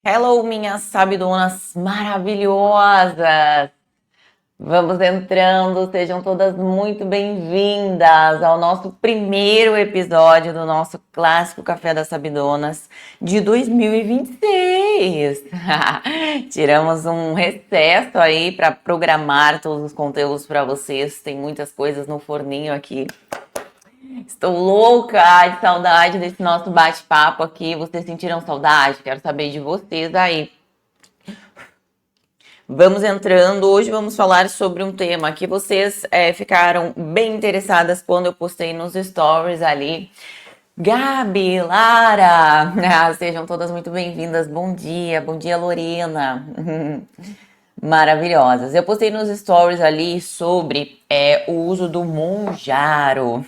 Hello, minhas sabidonas maravilhosas! Vamos entrando, sejam todas muito bem-vindas ao nosso primeiro episódio do nosso clássico Café das Sabidonas de 2026. Tiramos um recesso aí para programar todos os conteúdos para vocês, tem muitas coisas no forninho aqui. Estou louca de saudade desse nosso bate-papo aqui. Vocês sentiram saudade? Quero saber de vocês aí. Vamos entrando. Hoje vamos falar sobre um tema que vocês ficaram bem interessadas quando eu postei nos stories ali. Gabi, Lara, sejam todas muito bem-vindas. Bom dia, Lorena. Maravilhosas. Eu postei nos stories ali sobre o uso do Monjaro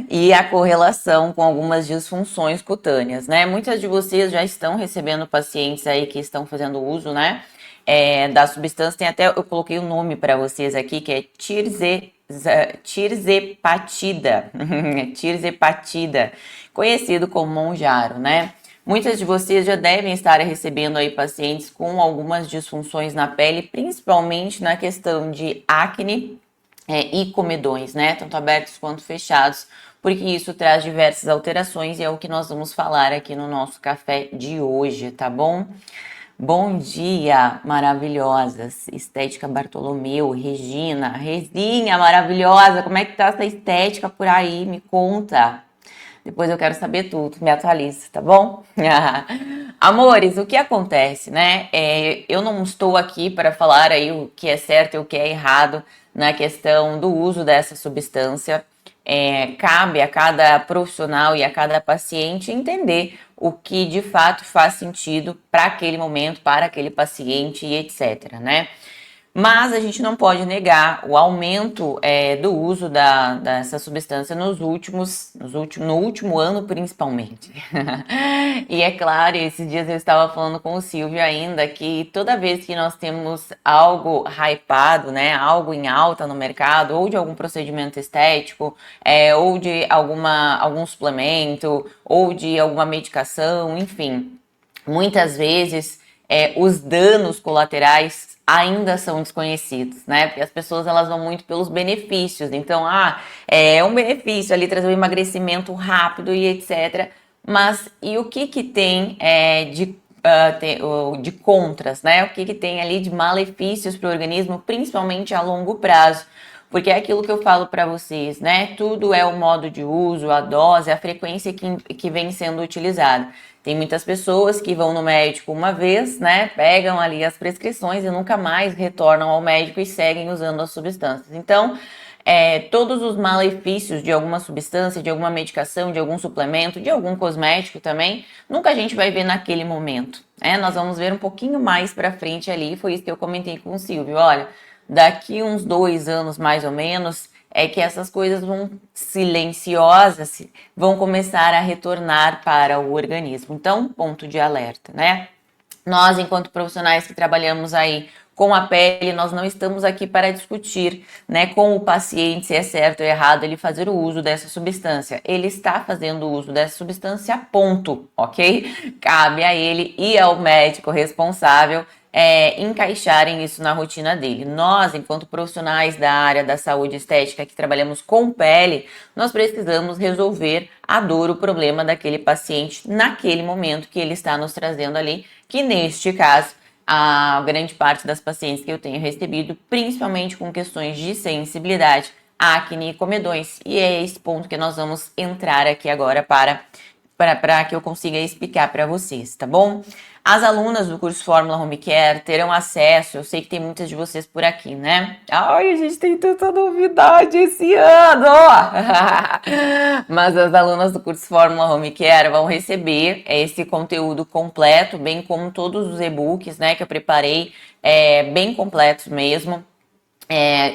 e a correlação com algumas disfunções cutâneas, né? Muitas de vocês já estão recebendo pacientes aí que estão fazendo uso, né? Da substância. Tem até, eu coloquei o nome para vocês aqui, que é tirzepatida, tirzepatida, conhecido como Monjaro, né? Muitas de vocês já devem estar recebendo aí pacientes com algumas disfunções na pele, principalmente na questão de acne e comedões, né? Tanto abertos quanto fechados, porque isso traz diversas alterações e é o que nós vamos falar aqui no nosso café de hoje, tá bom? Bom dia, maravilhosas. Estética Bartolomeu, Regina, Rezinha maravilhosa. Como é que tá essa estética por aí? Me conta. Depois eu quero saber tudo, me atualiza, tá bom? Amores, o que acontece, né? Eu não estou aqui para falar aí o que é certo e o que é errado na questão do uso dessa substância. Cabe a cada profissional e a cada paciente entender o que de fato faz sentido para aquele momento, para aquele paciente e etc, né? Mas a gente não pode negar o aumento do uso dessa substância no último ano, principalmente. E é claro, esses dias eu estava falando com o Silvio ainda que toda vez que nós temos algo hypado, né, algo em alta no mercado, ou de algum procedimento estético, ou de algum suplemento, ou de alguma medicação, enfim, muitas vezes os danos colaterais ainda são desconhecidos, né? Porque as pessoas elas vão muito pelos benefícios. Então, é um benefício ali trazer um emagrecimento rápido e etc. Mas e o que que tem de contras, né? O que que tem ali de malefícios para o organismo, principalmente a longo prazo? Porque é aquilo que eu falo para vocês, né? Tudo é o modo de uso, a dose, a frequência que vem sendo utilizada. Tem muitas pessoas que vão no médico uma vez, né? Pegam ali as prescrições e nunca mais retornam ao médico e seguem usando as substâncias. Então, todos os malefícios de alguma substância, de alguma medicação, de algum suplemento, de algum cosmético também, nunca a gente vai ver naquele momento, né? Nós vamos ver um pouquinho mais para frente ali. Foi isso que eu comentei com o Silvio. Olha, daqui uns 2 anos mais ou menos, é que essas coisas vão silenciosas, vão começar a retornar para o organismo. Então, ponto de alerta, né? Nós, enquanto profissionais que trabalhamos aí com a pele, nós não estamos aqui para discutir, né, com o paciente se é certo ou errado ele fazer o uso dessa substância. Ele está fazendo o uso dessa substância, ponto, ok? Cabe a ele e ao médico responsável encaixarem isso na rotina dele. Nós, enquanto profissionais da área da saúde estética que trabalhamos com pele, nós precisamos resolver a dor, o problema daquele paciente naquele momento que ele está nos trazendo ali, que neste caso, a grande parte das pacientes que eu tenho recebido, principalmente com questões de sensibilidade, acne e comedões. E é esse ponto que nós vamos entrar aqui agora para que eu consiga explicar para vocês, tá bom? As alunas do curso Fórmula Home Care terão acesso, eu sei que tem muitas de vocês por aqui, né? Ai, a gente tem tanta novidade esse ano! Mas as alunas do curso Fórmula Home Care vão receber esse conteúdo completo, bem como todos os e-books, né, que eu preparei, bem completos mesmo.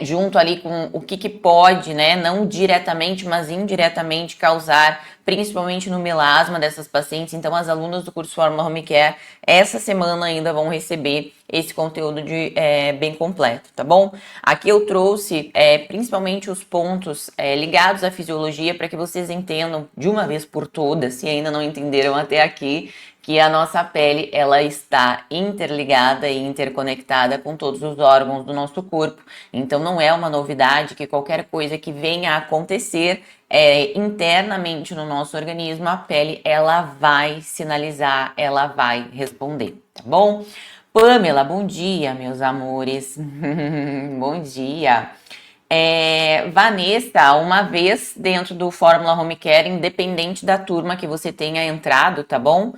Junto ali com o que pode, né, não diretamente, mas indiretamente causar, principalmente no melasma dessas pacientes. Então, as alunas do curso Fórmula Home Care, essa semana ainda vão receber esse conteúdo bem completo, tá bom? Aqui eu trouxe principalmente os pontos ligados à fisiologia para que vocês entendam de uma vez por todas, se ainda não entenderam até aqui, que a nossa pele, ela está interligada e interconectada com todos os órgãos do nosso corpo. Então não é uma novidade que qualquer coisa que venha a acontecer internamente no nosso organismo, a pele, ela vai sinalizar, ela vai responder, tá bom? Pamela, bom dia, meus amores. Bom dia. Vanessa, uma vez dentro do Fórmula Home Care, independente da turma que você tenha entrado, tá bom?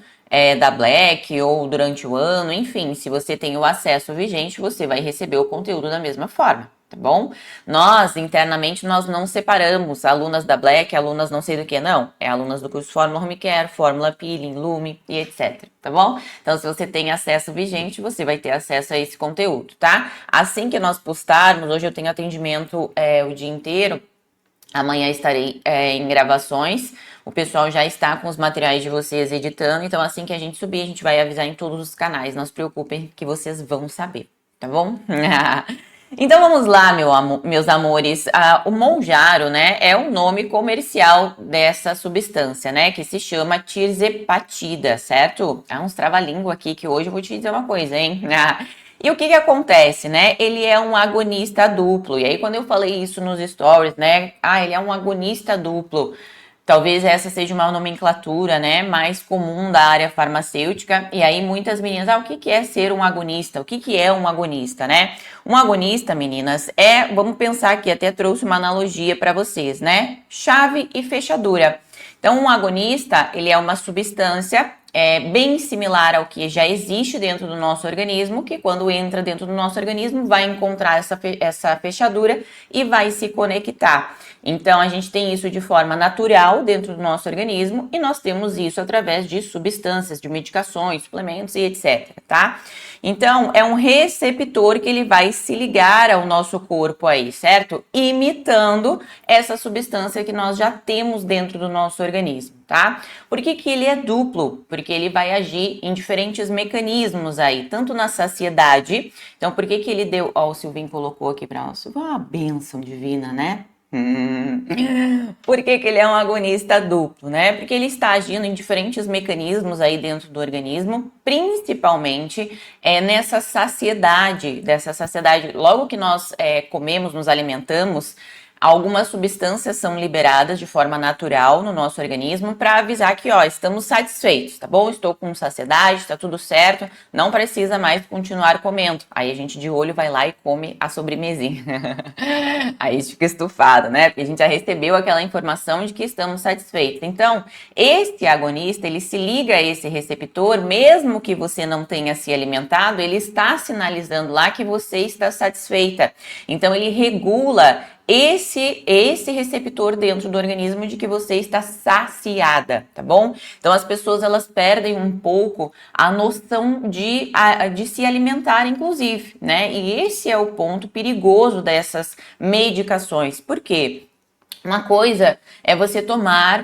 Da Black ou durante o ano, enfim, se você tem o acesso vigente, você vai receber o conteúdo da mesma forma, tá bom? Nós, internamente, nós não separamos alunas da Black, alunas não sei do que, não. É alunas do curso Fórmula Home Care, Fórmula Peeling, Lume e etc, tá bom? Então, se você tem acesso vigente, você vai ter acesso a esse conteúdo, tá? Assim que nós postarmos, hoje eu tenho atendimento o dia inteiro, amanhã estarei em gravações, o pessoal já está com os materiais de vocês editando, então assim que a gente subir, a gente vai avisar em todos os canais, não se preocupem que vocês vão saber, tá bom? Então vamos lá, meus amores. O Mounjaro, né, é o nome comercial dessa substância, né, que se chama tirzepatida, certo? É uns trava-língua aqui que hoje eu vou te dizer uma coisa, hein? E o que acontece, né? Ele é um agonista duplo. E aí, quando eu falei isso nos stories, né? Ele é um agonista duplo. Talvez essa seja uma nomenclatura, né, mais comum da área farmacêutica. E aí muitas meninas, o que é ser um agonista? O que é um agonista, né? Um agonista, meninas, vamos pensar aqui, até trouxe uma analogia para vocês, né? Chave e fechadura. Então, um agonista, ele é uma substância bem similar ao que já existe dentro do nosso organismo, que quando entra dentro do nosso organismo vai encontrar essa fechadura e vai se conectar. Então, a gente tem isso de forma natural dentro do nosso organismo e nós temos isso através de substâncias, de medicações, suplementos e etc, tá? Então, é um receptor que ele vai se ligar ao nosso corpo aí, certo? Imitando essa substância que nós já temos dentro do nosso organismo, tá? Por que ele é duplo? Porque ele vai agir em diferentes mecanismos aí, tanto na saciedade. Então, por que ele deu... Ó, o Silvinho colocou aqui para nós. Uma bênção divina, né? Por que ele é um agonista duplo, né? Porque ele está agindo em diferentes mecanismos aí dentro do organismo, principalmente nessa saciedade, Logo que nós comemos, nos alimentamos, algumas substâncias são liberadas de forma natural no nosso organismo para avisar que, estamos satisfeitos, tá bom? Estou com saciedade, tá tudo certo, não precisa mais continuar comendo. Aí a gente de olho vai lá e come a sobremesinha. Aí fica estufado, né? Porque a gente já recebeu aquela informação de que estamos satisfeitos. Então, esse agonista, ele se liga a esse receptor, mesmo que você não tenha se alimentado, ele está sinalizando lá que você está satisfeita. Então, ele regula esse receptor dentro do organismo de que você está saciada, tá bom? Então as pessoas elas perdem um pouco a noção de se alimentar, inclusive, né? E esse é o ponto perigoso dessas medicações. Por quê? Uma coisa é você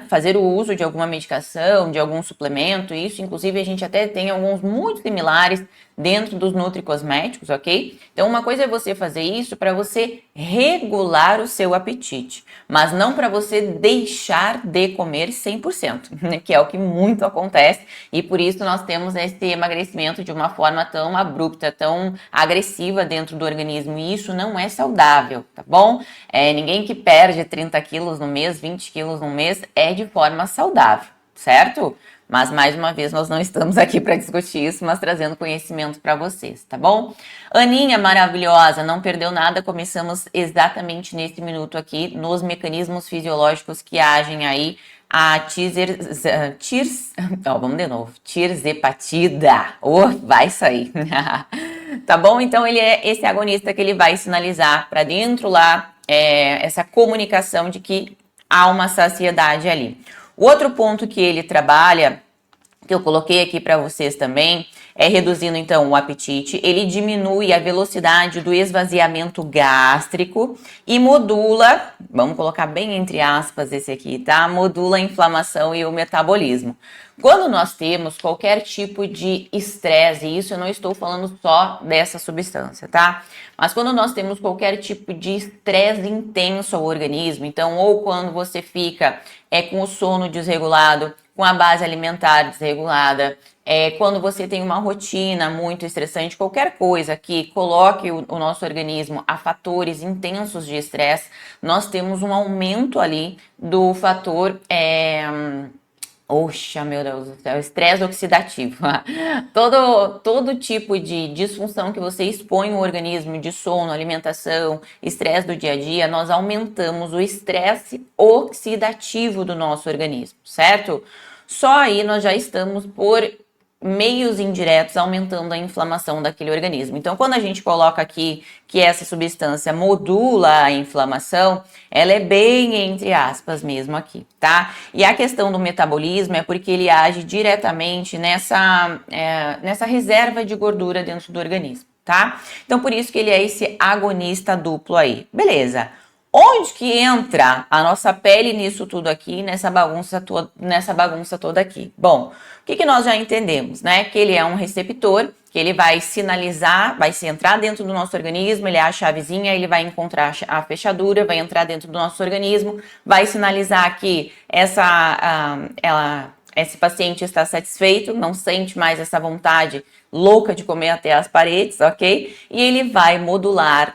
fazer o uso de alguma medicação, de algum suplemento, isso inclusive a gente até tem alguns muito similares dentro dos nutricosméticos, ok? Então uma coisa é você fazer isso para você regular o seu apetite, mas não para você deixar de comer 100%, né? Que é o que muito acontece e por isso nós temos esse emagrecimento de uma forma tão abrupta, tão agressiva dentro do organismo e isso não é saudável, tá bom? Ninguém que perde 30 quilos no mês, 20 quilos no mês é de forma saudável, certo? Mas, mais uma vez, nós não estamos aqui para discutir isso, mas trazendo conhecimento para vocês, tá bom? Aninha maravilhosa, não perdeu nada, começamos exatamente nesse minuto aqui, nos mecanismos fisiológicos que agem aí a vamos de novo, tirzepatida, vai sair, tá bom? Então, ele é esse agonista que ele vai sinalizar para dentro lá, essa comunicação de que há uma saciedade ali. O outro ponto que ele trabalha, que eu coloquei aqui para vocês também, é reduzindo então o apetite, ele diminui a velocidade do esvaziamento gástrico e modula, vamos colocar bem entre aspas esse aqui, tá? Modula a inflamação e o metabolismo. Quando nós temos qualquer tipo de estresse, e isso eu não estou falando só dessa substância, tá? Mas quando nós temos qualquer tipo de estresse intenso ao organismo, então ou quando você fica com o sono desregulado, com a base alimentar desregulada, quando você tem uma rotina muito estressante, qualquer coisa que coloque o nosso organismo a fatores intensos de estresse, nós temos um aumento ali do fator Oxa, meu Deus do céu, estresse oxidativo. Todo tipo de disfunção que você expõe o organismo de sono, alimentação, estresse do dia a dia, nós aumentamos o estresse oxidativo do nosso organismo, certo? Só aí nós já estamos por meios indiretos aumentando a inflamação daquele organismo. Então, quando a gente coloca aqui que essa substância modula a inflamação, ela é bem entre aspas mesmo aqui, tá? E a questão do metabolismo é porque ele age diretamente nessa reserva de gordura dentro do organismo, tá? Então, por isso que ele é esse agonista duplo aí. Beleza. Onde que entra a nossa pele nisso tudo aqui, nessa bagunça toda aqui? Bom, o que nós já entendemos, né? Que ele é um receptor, que ele vai sinalizar, vai se entrar dentro do nosso organismo, ele é a chavezinha, ele vai encontrar a fechadura, vai entrar dentro do nosso organismo, vai sinalizar que esse paciente está satisfeito, não sente mais essa vontade louca de comer até as paredes, ok? E ele vai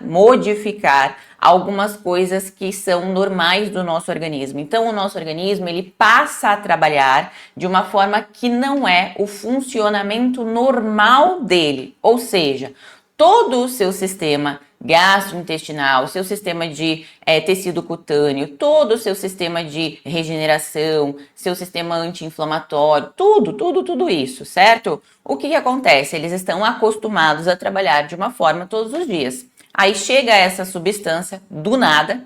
modificar algumas coisas que são normais do nosso organismo. Então, o nosso organismo, ele passa a trabalhar de uma forma que não é o funcionamento normal dele. Ou seja, todo o seu sistema gastrointestinal, o seu sistema de tecido cutâneo, todo o seu sistema de regeneração, seu sistema anti-inflamatório, tudo isso, certo? O que acontece? Eles estão acostumados a trabalhar de uma forma todos os dias. Aí chega essa substância do nada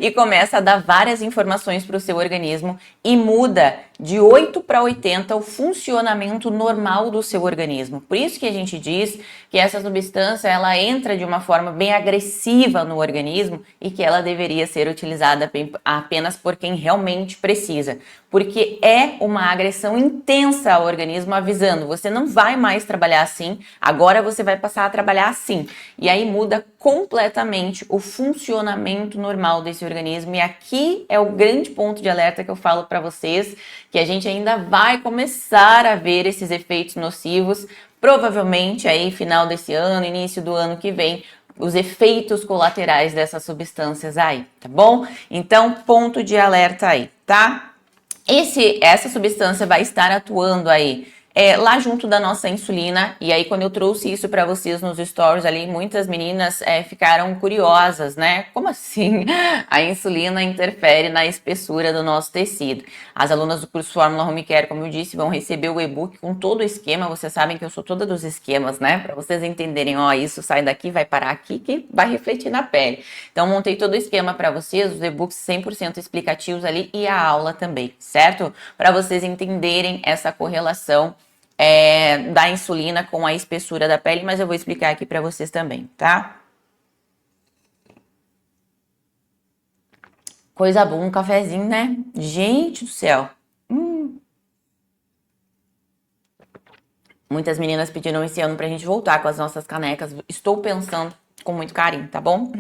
e começa a dar várias informações para o seu organismo e muda de 8 para 80 o funcionamento normal do seu organismo. Por isso que a gente diz que essa substância ela entra de uma forma bem agressiva no organismo e que ela deveria ser utilizada apenas por quem realmente precisa. Porque é uma agressão intensa ao organismo avisando, você não vai mais trabalhar assim, agora você vai passar a trabalhar assim. E aí muda completamente o funcionamento normal desse organismo. E aqui é o grande ponto de alerta que eu falo para vocês, que a gente ainda vai começar a ver esses efeitos nocivos, provavelmente aí final desse ano, início do ano que vem, os efeitos colaterais dessas substâncias aí, tá bom? Então, ponto de alerta aí, tá? Essa substância vai estar atuando aí lá junto da nossa insulina, e aí quando eu trouxe isso para vocês nos stories ali, muitas meninas ficaram curiosas, né? Como assim a insulina interfere na espessura do nosso tecido? As alunas do curso Fórmula Home Care, como eu disse, vão receber o e-book com todo o esquema, vocês sabem que eu sou toda dos esquemas, né? Para vocês entenderem, ó, isso sai daqui, vai parar aqui, que vai refletir na pele. Então, montei todo o esquema para vocês, os e-books 100% explicativos ali e a aula também, certo? Para vocês entenderem essa correlação da insulina com a espessura da pele, mas eu vou explicar aqui para vocês também, tá? Coisa boa, um cafezinho, né? Gente do céu. Muitas meninas pediram esse ano pra gente voltar com as nossas canecas. Estou pensando com muito carinho, tá bom?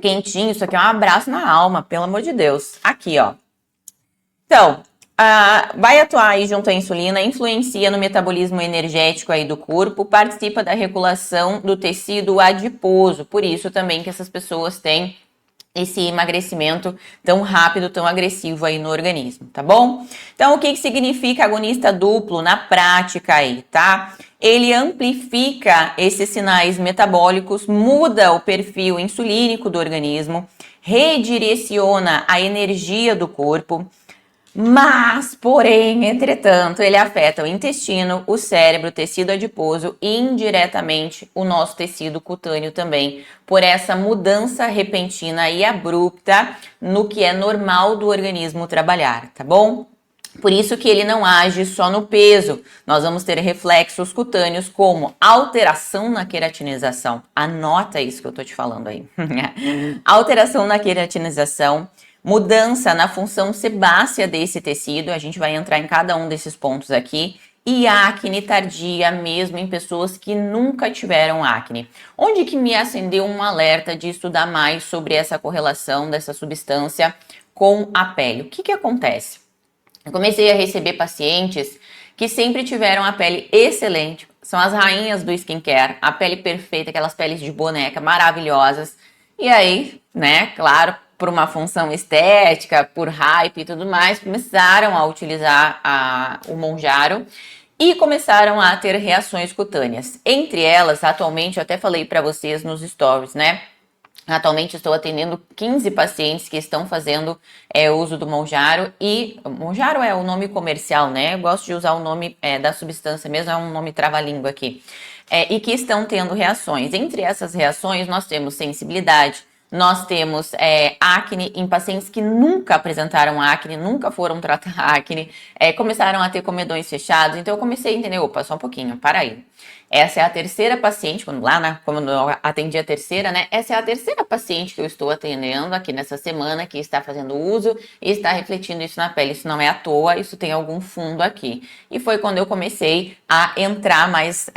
Quentinho, isso aqui é um abraço na alma, pelo amor de Deus. Aqui, ó. Então, vai atuar aí junto à insulina, influencia no metabolismo energético aí do corpo, participa da regulação do tecido adiposo, por isso também que essas pessoas têm esse emagrecimento tão rápido, tão agressivo aí no organismo, tá bom? Então, o que significa agonista duplo na prática aí, tá? Ele amplifica esses sinais metabólicos, muda o perfil insulínico do organismo, redireciona a energia do corpo, mas, porém, entretanto, ele afeta o intestino, o cérebro, o tecido adiposo e indiretamente o nosso tecido cutâneo também, por essa mudança repentina e abrupta no que é normal do organismo trabalhar, tá bom? Por isso que ele não age só no peso. Nós vamos ter reflexos cutâneos como alteração na queratinização. Anota isso que eu tô te falando aí. Alteração na queratinização, mudança na função sebácea desse tecido, a gente vai entrar em cada um desses pontos aqui, e acne tardia mesmo em pessoas que nunca tiveram acne. Onde que me acendeu um alerta de estudar mais sobre essa correlação dessa substância com a pele. O que que acontece? Eu comecei a receber pacientes que sempre tiveram a pele excelente, são as rainhas do skincare, a pele perfeita, aquelas peles de boneca maravilhosas. E aí, né, claro, por uma função estética, por hype e tudo mais, começaram a utilizar o Monjaro e começaram a ter reações cutâneas. Entre elas, atualmente, eu até falei para vocês nos stories, né? Atualmente estou atendendo 15 pacientes que estão fazendo uso do Monjaro, e Monjaro é o nome comercial, né? Eu gosto de usar o nome da substância mesmo, é um nome trava-língua aqui. E que estão tendo reações. Entre essas reações, nós temos sensibilidade, nós temos acne em pacientes que nunca apresentaram acne, nunca foram tratar acne, começaram a ter comedões fechados. Então eu comecei a entender, opa, só um pouquinho, para aí. Essa é a terceira paciente, quando eu atendi a terceira, né? Essa é a terceira paciente que eu estou atendendo aqui nessa semana, que está fazendo uso e está refletindo isso na pele. Isso não é à toa, isso tem algum fundo aqui. E foi quando eu comecei a entrar mais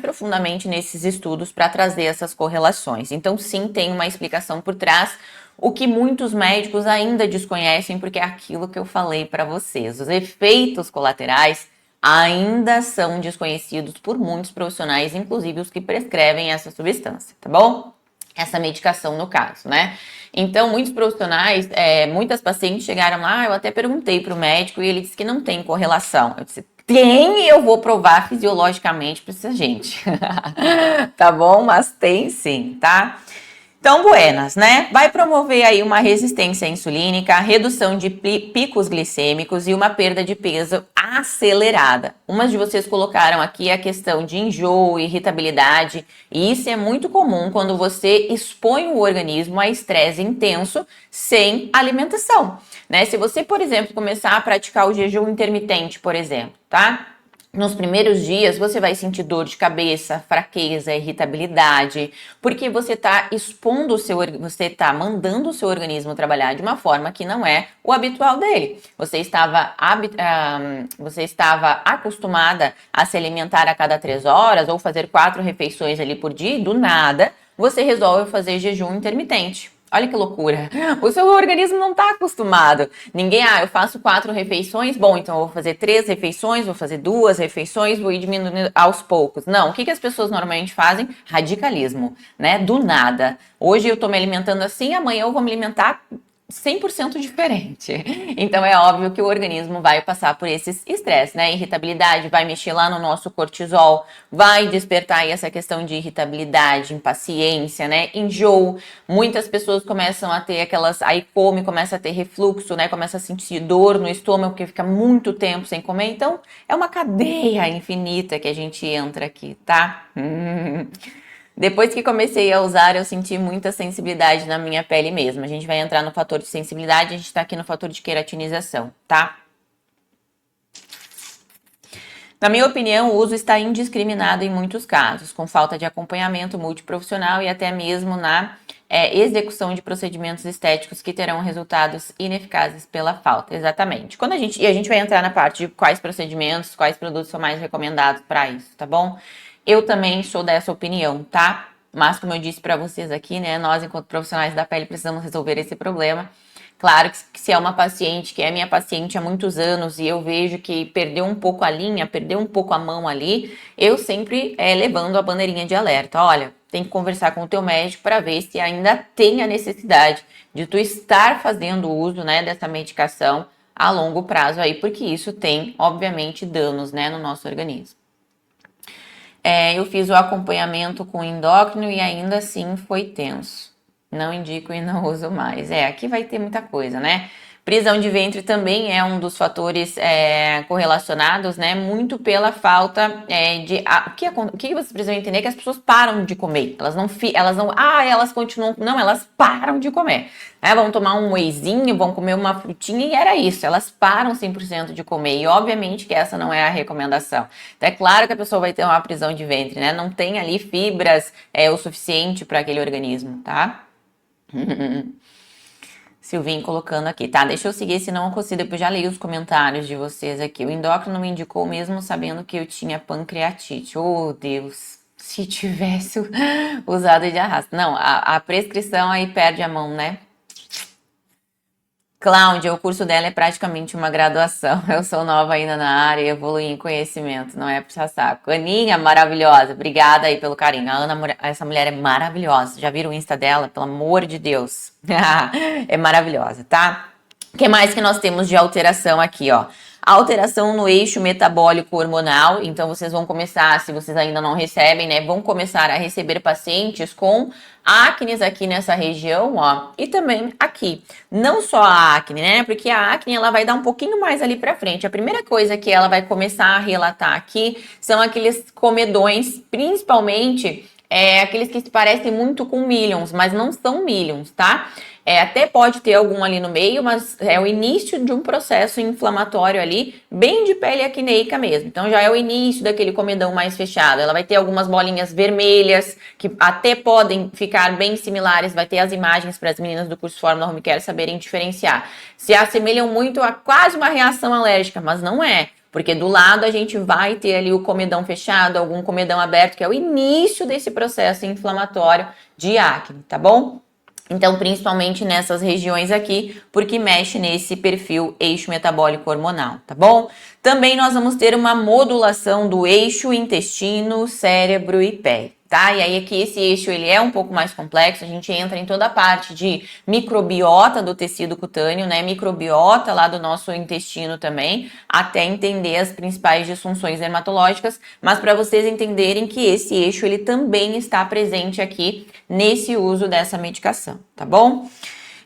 profundamente nesses estudos para trazer essas correlações. Então, sim, tem uma explicação por trás. O que muitos médicos ainda desconhecem, porque é aquilo que eu falei para vocês. Os efeitos colaterais ainda são desconhecidos por muitos profissionais, inclusive os que prescrevem essa substância, tá bom? Essa medicação, no caso, né? Então, muitos profissionais, muitas pacientes chegaram lá, eu até perguntei para o médico e ele disse que não tem correlação. Eu disse, tem, e eu vou provar fisiologicamente para essa gente. Tá bom? Mas tem sim, tá? Então, buenas, né? Vai promover aí uma resistência insulínica, redução de picos glicêmicos e uma perda de peso acelerada. Umas de vocês colocaram aqui a questão de enjoo, irritabilidade, e isso é muito comum quando você expõe o organismo a estresse intenso sem alimentação, né? Se você, por exemplo, começar a praticar o jejum intermitente, por exemplo, tá? Nos primeiros dias você vai sentir dor de cabeça, fraqueza, irritabilidade, porque você está expondo você está mandando o seu organismo trabalhar de uma forma que não é o habitual dele. Você estava acostumada a se alimentar a cada 3 horas ou fazer 4 refeições ali por dia, e do nada você resolve fazer jejum intermitente. Olha que loucura. O seu organismo não está acostumado. Ninguém, eu faço 4 refeições, bom, então eu vou fazer 3 refeições, vou fazer 2 refeições, vou ir diminuindo aos poucos. Não, o que as pessoas normalmente fazem? Radicalismo, né? Do nada. Hoje eu estou me alimentando assim, amanhã eu vou me alimentar 100% diferente. Então é óbvio que o organismo vai passar por esses estresses, né? Irritabilidade vai mexer lá no nosso cortisol, vai despertar aí essa questão de irritabilidade, impaciência, né? Enjoo. Muitas pessoas começam a ter aí começa a ter refluxo, né? Começa a sentir dor no estômago porque fica muito tempo sem comer. Então é uma cadeia infinita que a gente entra aqui, tá? Depois que comecei a usar, eu senti muita sensibilidade na minha pele mesmo. A gente vai entrar no fator de sensibilidade, a gente tá aqui no fator de queratinização, tá? Na minha opinião, o uso está indiscriminado em muitos casos, com falta de acompanhamento multiprofissional e até mesmo na execução de procedimentos estéticos que terão resultados ineficazes pela falta. Exatamente. E a gente vai entrar na parte de quais procedimentos, quais produtos são mais recomendados para isso, tá bom? Eu também sou dessa opinião, tá? Mas como eu disse para vocês aqui, né, nós enquanto profissionais da pele precisamos resolver esse problema. Claro que se é uma paciente que é minha paciente há muitos anos e eu vejo que perdeu um pouco a linha, perdeu um pouco a mão ali, eu sempre levando a bandeirinha de alerta. Olha, tem que conversar com o teu médico para ver se ainda tem a necessidade de tu estar fazendo uso, né, dessa medicação a longo prazo aí, porque isso tem, obviamente, danos, né, no nosso organismo. Eu fiz o acompanhamento com endócrino e ainda assim foi tenso. Não indico e não uso mais. Aqui vai ter muita coisa, né? Prisão de ventre também é um dos fatores correlacionados, né? Muito pela falta de... O que vocês precisam entender é que as pessoas param de comer. Elas continuam... Não, elas param de comer. Vão tomar um wheyzinho, vão comer uma frutinha e era isso. Elas param 100% de comer. E obviamente que essa não é a recomendação. Então é claro que a pessoa vai ter uma prisão de ventre, né? Não tem ali fibras o suficiente para aquele organismo, tá? Silvinho colocando aqui, tá? Deixa eu seguir, senão eu consigo. Depois já li os comentários de vocês aqui. O endócrino me indicou mesmo sabendo que eu tinha pancreatite. Oh, Deus, se tivesse usado de arrasto. Não, a prescrição aí perde a mão, né? Cláudia, o curso dela é praticamente uma graduação. Eu sou nova ainda na área e evoluí em conhecimento, não é puxar saco. Aninha, maravilhosa, obrigada aí pelo carinho. A Ana, essa mulher é maravilhosa. Já viram o Insta dela? Pelo amor de Deus. É maravilhosa, tá? O que mais que nós temos de alteração aqui, ó? Alteração no eixo metabólico hormonal. Então, vocês vão começar, se vocês ainda não recebem, né? Vão começar a receber pacientes com acnes aqui nessa região, ó. E também aqui. Não só a acne, né? Porque a acne, ela vai dar um pouquinho mais ali pra frente. A primeira coisa que ela vai começar a relatar aqui são aqueles comedões, principalmente aqueles que se parecem muito com millions, mas não são millions, tá? Até pode ter algum ali no meio, mas é o início de um processo inflamatório ali, bem de pele acneica mesmo. Então já é o início daquele comedão mais fechado. Ela vai ter algumas bolinhas vermelhas, que até podem ficar bem similares. Vai ter as imagens para as meninas do curso Fórmula Home Care saberem diferenciar. Se assemelham muito a quase uma reação alérgica, mas não é. Porque do lado a gente vai ter ali o comedão fechado, algum comedão aberto, que é o início desse processo inflamatório de acne, tá bom? Então, principalmente nessas regiões aqui, porque mexe nesse perfil eixo metabólico hormonal, tá bom? Também nós vamos ter uma modulação do eixo intestino, cérebro e pele, tá? E aí aqui esse eixo ele é um pouco mais complexo, a gente entra em toda a parte de microbiota do tecido cutâneo, né? Microbiota lá do nosso intestino também, até entender as principais disfunções dermatológicas, mas para vocês entenderem que esse eixo ele também está presente aqui nesse uso dessa medicação, tá bom?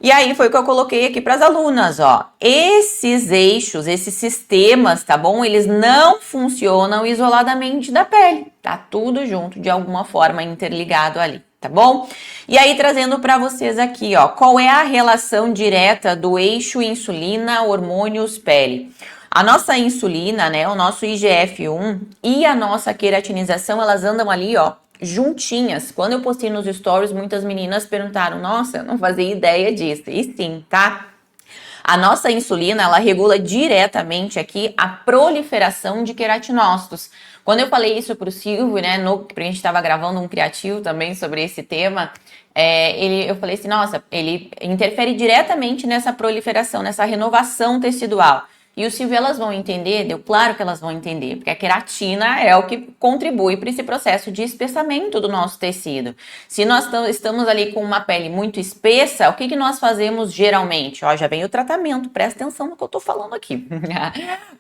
E aí foi o que eu coloquei aqui para as alunas, ó. Esses eixos, esses sistemas, tá bom? Eles não funcionam isoladamente da pele, tá tudo junto de alguma forma interligado ali, tá bom? E aí trazendo para vocês aqui, ó, qual é a relação direta do eixo insulina, hormônios, pele? A nossa insulina, né, o nosso IGF-1 e a nossa queratinização, elas andam ali, ó, juntinhas. Quando eu postei nos stories, muitas meninas perguntaram, nossa, eu não fazia ideia disso. E sim, tá? A nossa insulina, ela regula diretamente aqui a proliferação de queratinócitos. Quando eu falei isso pro Silvio, né, porque a gente estava gravando um criativo também sobre esse tema, eu falei assim, nossa, ele interfere diretamente nessa proliferação, nessa renovação tecidual. E o Silvio, elas vão entender? Deu claro que elas vão entender, porque a queratina é o que contribui para esse processo de espessamento do nosso tecido. Se nós estamos ali com uma pele muito espessa, o que nós fazemos geralmente? Ó, já vem o tratamento, presta atenção no que eu tô falando aqui.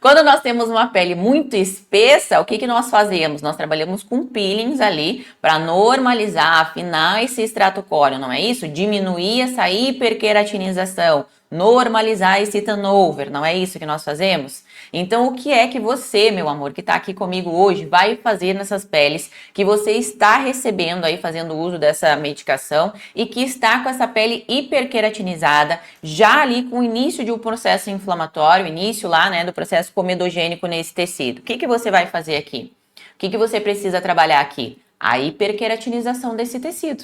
Quando nós temos uma pele muito espessa, o que nós fazemos? Nós trabalhamos com peelings ali para normalizar, afinar esse extrato córneo, não é isso? Diminuir essa hiperqueratinização, normalizar esse turnover, não é isso que nós fazemos? Então, o que é que você, meu amor, que está aqui comigo hoje, vai fazer nessas peles que você está recebendo aí, fazendo uso dessa medicação e que está com essa pele hiperqueratinizada, já ali com o início de um processo inflamatório, início lá, né, do processo comedogênico nesse tecido? O que você vai fazer aqui? O que você precisa trabalhar aqui? A hiperqueratinização desse tecido.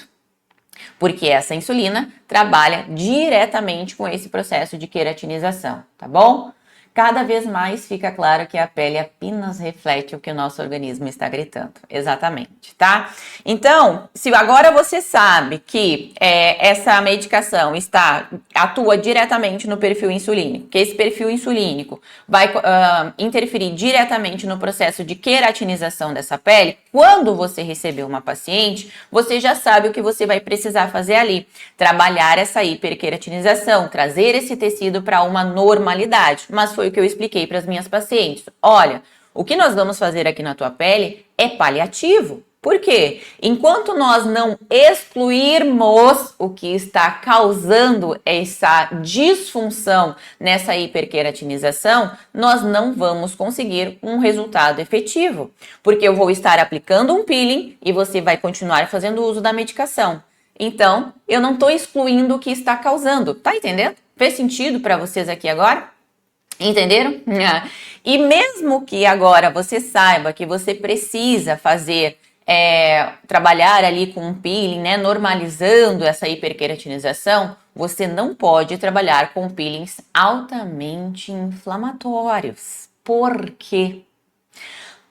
Porque essa insulina trabalha diretamente com esse processo de queratinização, tá bom? Cada vez mais fica claro que a pele apenas reflete o que o nosso organismo está gritando. Exatamente, tá? Então, se agora você sabe que essa medicação atua diretamente no perfil insulínico, que esse perfil insulínico vai interferir diretamente no processo de queratinização dessa pele, quando você receber uma paciente, você já sabe o que você vai precisar fazer ali. Trabalhar essa hiperqueratinização, trazer esse tecido para uma normalidade. Mas foi o que eu expliquei para as minhas pacientes. Olha, o que nós vamos fazer aqui na tua pele é paliativo. Por quê? Enquanto nós não excluirmos o que está causando essa disfunção nessa hiperqueratinização, nós não vamos conseguir um resultado efetivo. Porque eu vou estar aplicando um peeling e você vai continuar fazendo uso da medicação. Então, eu não estou excluindo o que está causando. Tá entendendo? Fez sentido para vocês aqui agora? Entenderam? E mesmo que agora você saiba que você precisa fazer trabalhar ali com um peeling, né, normalizando essa hiperqueratinização, você não pode trabalhar com peelings altamente inflamatórios. Por quê?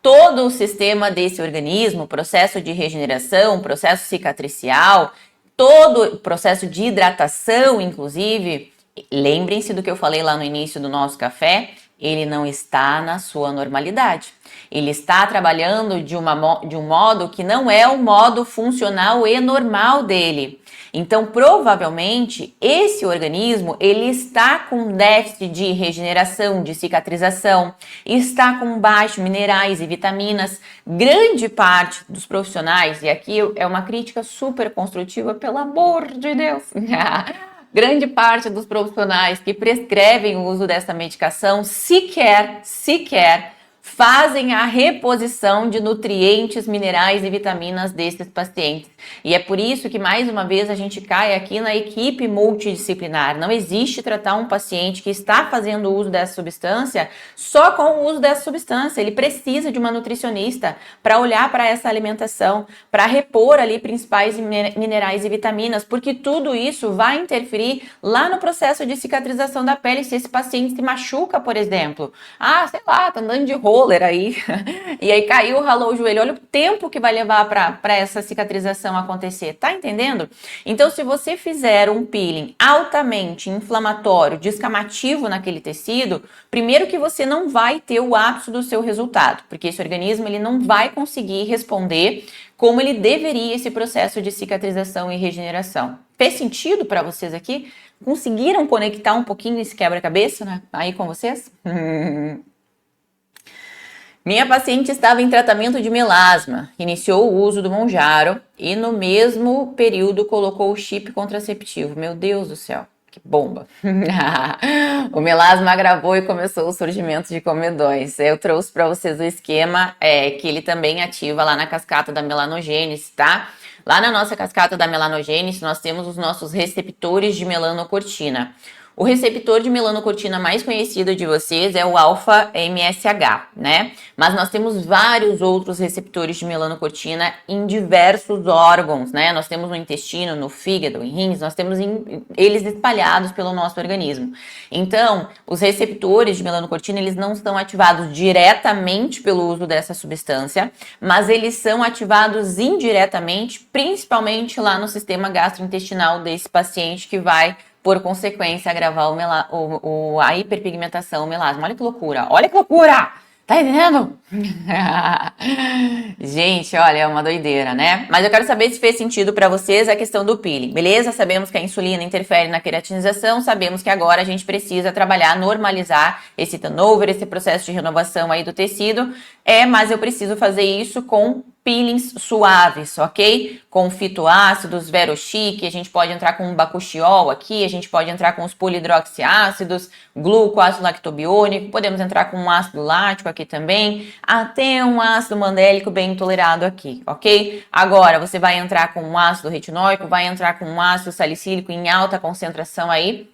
Todo o sistema desse organismo, processo de regeneração, processo cicatricial, todo o processo de hidratação, inclusive, Lembrem-se do que eu falei lá no início do nosso café, ele não está na sua normalidade. Ele está trabalhando de um modo que não é o modo funcional e normal dele. Então, provavelmente, esse organismo, ele está com déficit de regeneração, de cicatrização, está com baixo minerais e vitaminas. Grande parte dos profissionais, e aqui é uma crítica super construtiva, pelo amor de Deus, grande parte dos profissionais que prescrevem o uso dessa medicação sequer fazem a reposição de nutrientes, minerais e vitaminas desses pacientes. E é por isso que, mais uma vez, a gente cai aqui na equipe multidisciplinar. Não existe tratar um paciente que está fazendo uso dessa substância só com o uso dessa substância. Ele precisa de uma nutricionista para olhar para essa alimentação, para repor ali principais minerais e vitaminas, porque tudo isso vai interferir lá no processo de cicatrização da pele. Se esse paciente se machuca, por exemplo, sei lá, tá andando de roller aí, e aí caiu, ralou o joelho, olha o tempo que vai levar para essa cicatrização acontecer, tá entendendo? Então, se você fizer um peeling altamente inflamatório, descamativo naquele tecido, primeiro que você não vai ter o ápice do seu resultado, porque esse organismo ele não vai conseguir responder como ele deveria esse processo de cicatrização e regeneração. Fez sentido para vocês aqui? Conseguiram conectar um pouquinho esse quebra-cabeça, né, aí com vocês? Minha paciente estava em tratamento de melasma, iniciou o uso do Mounjaro e no mesmo período colocou o chip contraceptivo. Meu Deus do céu, que bomba! O melasma agravou e começou o surgimento de comedões. Eu trouxe para vocês o esquema que ele também ativa lá na cascata da melanogênese, tá? Lá na nossa cascata da melanogênese nós temos os nossos receptores de melanocortina. O receptor de melanocortina mais conhecido de vocês é o alfa-MSH, né? Mas nós temos vários outros receptores de melanocortina em diversos órgãos, né? Nós temos no intestino, no fígado, em rins, nós temos eles espalhados pelo nosso organismo. Então, os receptores de melanocortina, eles não são ativados diretamente pelo uso dessa substância, mas eles são ativados indiretamente, principalmente lá no sistema gastrointestinal desse paciente que vai por consequência, agravar a hiperpigmentação, o melasma. Olha que loucura! Olha que loucura! Tá entendendo? Gente, olha, é uma doideira, né? Mas eu quero saber se fez sentido para vocês a questão do peeling, beleza? Sabemos que a insulina interfere na queratinização, sabemos que agora a gente precisa trabalhar, normalizar esse turnover, esse processo de renovação aí do tecido, mas eu preciso fazer isso com peelings suaves, ok? Com fitoácidos, verochic, a gente pode entrar com um bacuchiol aqui, a gente pode entrar com os polidroxiácidos, glucoácido lactobiônico, podemos entrar com um ácido lático aqui também, até um ácido mandélico bem tolerado aqui, ok? Agora, você vai entrar com um ácido retinóico, vai entrar com um ácido salicílico em alta concentração aí,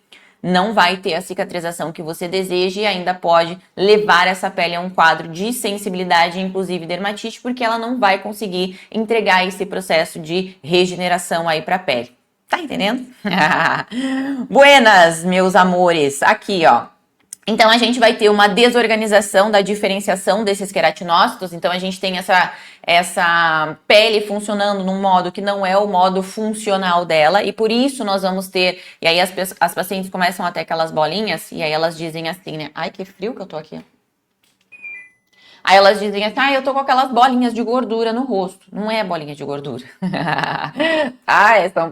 não vai ter a cicatrização que você deseja e ainda pode levar essa pele a um quadro de sensibilidade, inclusive dermatite, porque ela não vai conseguir entregar esse processo de regeneração aí para a pele. Tá entendendo? Buenas, meus amores. Aqui, ó. Então, a gente vai ter uma desorganização da diferenciação desses queratinócitos. Então, a gente tem essa pele funcionando num modo que não é o modo funcional dela. E por isso nós vamos ter... E aí as pacientes começam a ter aquelas bolinhas. E aí elas dizem assim, né? Ai, que frio que eu tô aqui. Aí elas dizem assim, eu tô com aquelas bolinhas de gordura no rosto. Não é bolinha de gordura.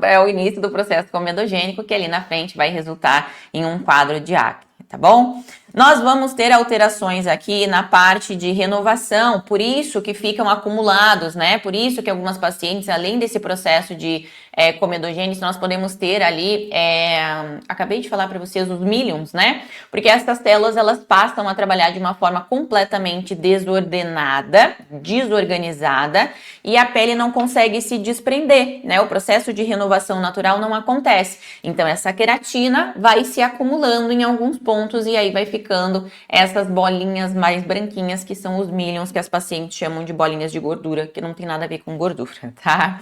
É o início do processo comedogênico que ali na frente vai resultar em um quadro de acne. Tá bom? Nós vamos ter alterações aqui na parte de renovação, por isso que ficam acumulados, né? Por isso que algumas pacientes, além desse processo de comedogênese, nós podemos ter ali, acabei de falar para vocês, os milions, né? Porque essas células, elas passam a trabalhar de uma forma completamente desordenada, desorganizada, e a pele não consegue se desprender, né? O processo de renovação natural não acontece. Então, essa queratina vai se acumulando em alguns pontos e aí vai ficando essas bolinhas mais branquinhas, que são os millions, que as pacientes chamam de bolinhas de gordura, que não tem nada a ver com gordura, tá?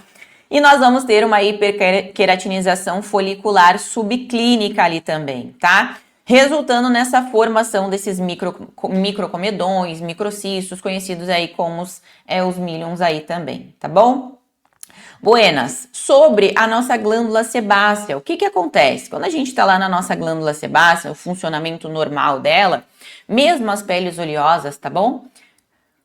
E nós vamos ter uma hiperqueratinização folicular subclínica ali também, tá? Resultando nessa formação desses microcomedões, microcistos, conhecidos aí como os millions aí também, tá bom? Buenas, sobre a nossa glândula sebácea, o que que acontece? Quando a gente está lá na nossa glândula sebácea, o funcionamento normal dela, mesmo as peles oleosas, tá bom?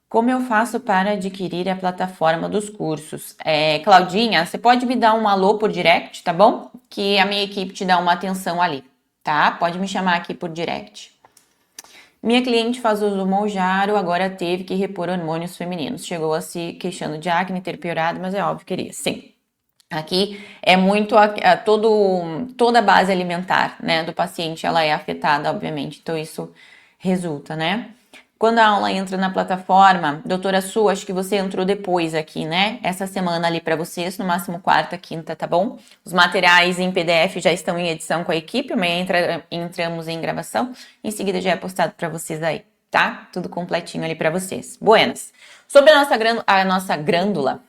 Como eu faço para adquirir a plataforma dos cursos? Claudinha, você pode me dar um alô por direct, tá bom? Que a minha equipe te dá uma atenção ali, tá? Pode me chamar aqui por direct. Minha cliente faz uso do Mounjaro, agora teve que repor hormônios femininos. Chegou a se queixando de acne, ter piorado, mas é óbvio que queria. Sim. Aqui é muito toda a base alimentar, né, do paciente, ela é afetada, obviamente. Então isso resulta, né? Quando a aula entra na plataforma, doutora Su, acho que você entrou depois aqui, né? Essa semana ali para vocês, no máximo quarta, quinta, tá bom? Os materiais em PDF já estão em edição com a equipe, amanhã entramos em gravação, em seguida já é postado para vocês aí, tá? Tudo completinho ali para vocês. Buenas! Sobre a nossa glândula,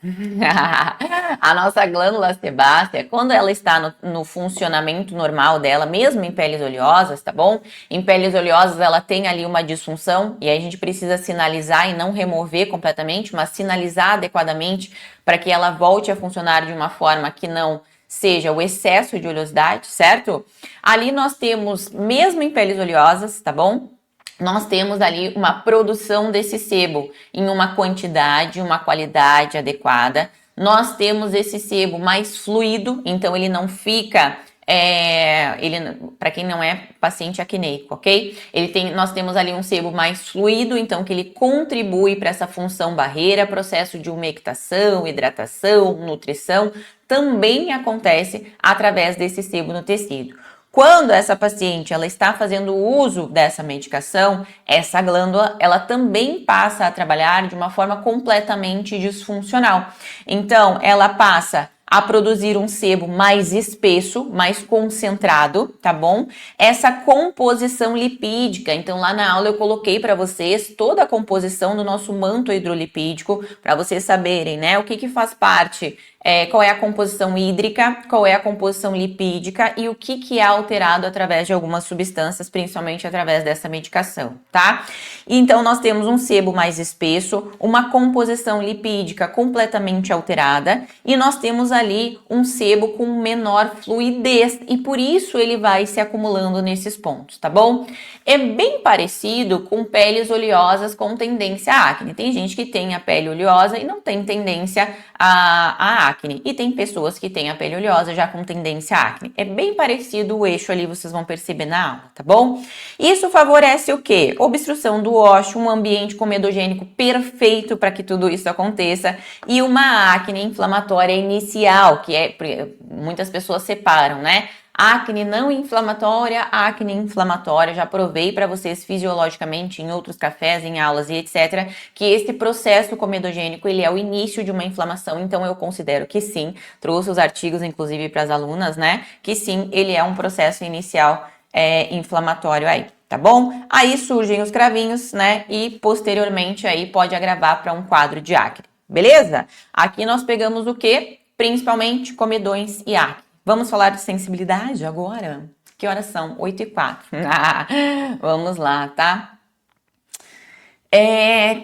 a nossa glândula sebácea, quando ela está no funcionamento normal dela, mesmo em peles oleosas, tá bom? Em peles oleosas ela tem ali uma disfunção e aí a gente precisa sinalizar e não remover completamente, mas sinalizar adequadamente para que ela volte a funcionar de uma forma que não seja o excesso de oleosidade, certo? Ali nós temos, mesmo em peles oleosas, tá bom? Nós temos ali uma produção desse sebo em uma quantidade, uma qualidade adequada. Nós temos esse sebo mais fluido, então ele não fica, para quem não é paciente acneico, ok? Nós temos ali um sebo mais fluido, então que ele contribui para essa função barreira, processo de umectação, hidratação, nutrição, também acontece através desse sebo no tecido. Quando essa paciente ela está fazendo uso dessa medicação, essa glândula ela também passa a trabalhar de uma forma completamente disfuncional. Então, ela passa a produzir um sebo mais espesso, mais concentrado, tá bom? Essa composição lipídica, então lá na aula eu coloquei para vocês toda a composição do nosso manto hidrolipídico, para vocês saberem, né, o que faz parte, qual é a composição hídrica, qual é a composição lipídica e o que é alterado através de algumas substâncias, principalmente através dessa medicação, tá? Então, nós temos um sebo mais espesso, uma composição lipídica completamente alterada e nós temos ali um sebo com menor fluidez e por isso ele vai se acumulando nesses pontos, tá bom? É bem parecido com peles oleosas com tendência à acne. Tem gente que tem a pele oleosa e não tem tendência a acne. E tem pessoas que têm a pele oleosa já com tendência à acne. É bem parecido o eixo ali, vocês vão perceber na aula, tá bom? Isso favorece o quê? Obstrução do ósseo, um ambiente comedogênico perfeito para que tudo isso aconteça e uma acne inflamatória inicial, muitas pessoas separam, né? Acne não inflamatória, acne inflamatória, já provei para vocês fisiologicamente em outros cafés, em aulas e etc, que esse processo comedogênico, ele é o início de uma inflamação, então eu considero que sim, trouxe os artigos inclusive para as alunas, né, que sim, ele é um processo inicial inflamatório aí, tá bom? Aí surgem os cravinhos, né, e posteriormente aí pode agravar para um quadro de acne, beleza? Aqui nós pegamos o que? Principalmente comedões e acne. Vamos falar de sensibilidade agora? Que horas são? 8h04. Vamos lá, tá?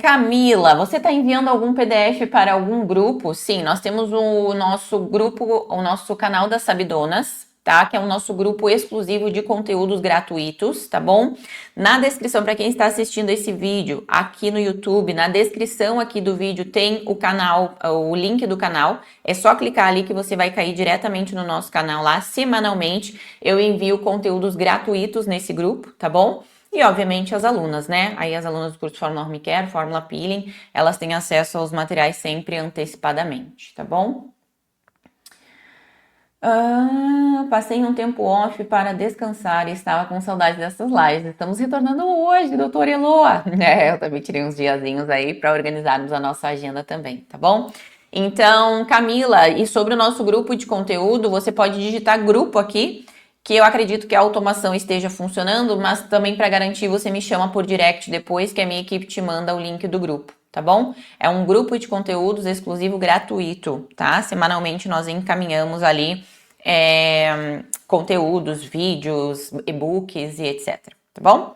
Camila, você está enviando algum PDF para algum grupo? Sim, nós temos o nosso grupo, o nosso canal das Sabidonas, tá? Que é o nosso grupo exclusivo de conteúdos gratuitos, tá bom? Na descrição, para quem está assistindo esse vídeo aqui no YouTube, na descrição aqui do vídeo tem o canal, o link do canal. É só clicar ali que você vai cair diretamente no nosso canal lá. Semanalmente eu envio conteúdos gratuitos nesse grupo, tá bom? E, obviamente, as alunas, né? Aí as alunas do curso Fórmula Home Care, Fórmula Peeling, elas têm acesso aos materiais sempre antecipadamente, tá bom? Passei um tempo off para descansar e estava com saudade dessas lives. Estamos retornando hoje, doutora Eloa. Eu também tirei uns diazinhos aí para organizarmos a nossa agenda também, tá bom? Então, Camila, e sobre o nosso grupo de conteúdo, você pode digitar grupo aqui, que eu acredito que a automação esteja funcionando, mas também para garantir você me chama por direct depois que a minha equipe te manda o link do grupo, tá bom? É um grupo de conteúdos exclusivo gratuito, tá? Semanalmente nós encaminhamos ali conteúdos, vídeos, e-books e etc, tá bom?